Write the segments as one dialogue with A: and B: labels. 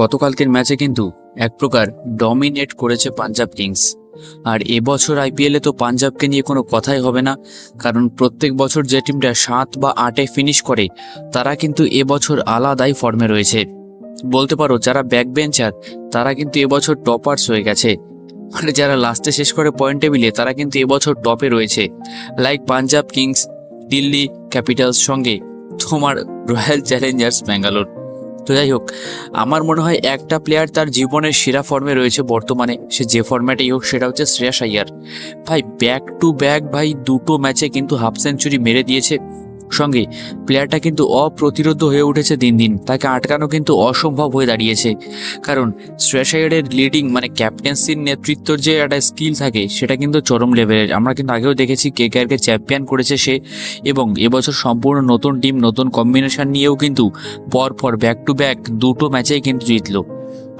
A: গতকালকের ম্যাচে কিন্তু এক প্রকার ডমিনেট করেছে পাঞ্জাব কিংস। আর এবছর আইপিএলে তো পাঞ্জাবকে নিয়ে কোনো কথাই হবে না, কারণ প্রত্যেক বছর যে টিমটা 7 বা 8-এ ফিনিশ করে তারা কিন্তু এবছর আলাদাই ফর্মে রয়েছে। বলতে পারো যারা ব্যাক বেঞ্চার তারা কিন্তু এবছর টপার্স হয়ে গেছে, মানে যারা লাস্টে শেষ করে পয়েন্ট টেবিলে তারা কিন্তু এবছর টপে রয়েছে। Like Punjab Kings, Delhi Capitals, সঙ্গে তোমার রয়্যাল চ্যালেঞ্জার্স ব্যাঙ্গালোর। তো যাই হোক, আমার মনে হয় একটা প্লেয়ার তার জীবনের সেরা ফর্মে রয়েছে বর্তমানে, সে যে ফর্ম্যাটেই হোক, সেটা হচ্ছে শ্রেয়াস আইয়ার। ভাই ব্যাক টু ব্যাক ভাই দুটো ম্যাচে কিন্তু হাফ সেঞ্চুরি মেরে দিয়েছে। সঙ্গে প্লেয়ারটা কিন্তু অপ্রতিরোধ্য হয়ে উঠেছে দিন দিন, তাকে আটকানো কিন্তু অসম্ভব হয়ে দাঁড়িয়েছে। কারণ শ্রেয়াস আইয়ারের লিডিং মানে ক্যাপ্টেন্সির নেতৃত্বর যে একটা স্কিল থাকে সেটা কিন্তু চরম লেভেলের। আমরা কিন্তু আগেও দেখেছি কেকেআরকে চ্যাম্পিয়ন করেছে সে, এবং এবছর সম্পূর্ণ নতুন টিম নতুন কম্বিনেশন নিয়েও কিন্তু পরপর ব্যাক টু ব্যাক দুটো ম্যাচেই কিন্তু জিতলো।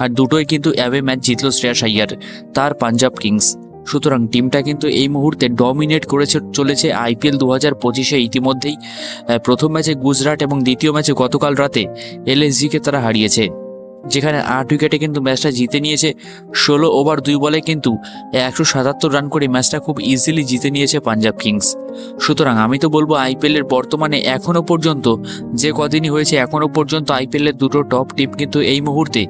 A: আর দুটোই কিন্তু অ্যাওয়ে ম্যাচ জিতলো শ্রেয়াস আইয়ার, তার পাঞ্জাব কিংস। সুতরাং টিমটা কিন্তু এই মুহূর্তে ডমিনেট করেছে চলেছে আইপিএল 2025-এ ইতিমধ্যেই। প্রথম ম্যাচে গুজরাট এবং দ্বিতীয় ম্যাচে গতকাল রাতে এলএসজিকে তারা হারিয়েছে, যেখানে 8 উইকেটে কিন্তু ম্যাচটা জিতে নিয়েছে। 16 ওভার 2 বলে কিন্তু 177 রান করে ম্যাচটা খুব ইজিলি জিতে নিয়েছে পাঞ্জাব কিংস। সুতরাং আমি তো বলবো আইপিএলের বর্তমানে এখনও পর্যন্ত যে কদিনই হয়েছে এখনও পর্যন্ত আইপিএলের দুটো টপ টিম কিন্তু এই মুহূর্তে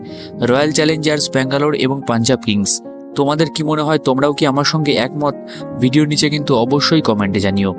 A: রয়্যাল চ্যালেঞ্জার্স ব্যাঙ্গালোর এবং পাঞ্জাব কিংস। তোমাদের কি মনে হয়? তোমরাও কি আমার সঙ্গে একমত? ভিডিওর নিচে কিন্তু অবশ্যই কমেন্টে জানিও।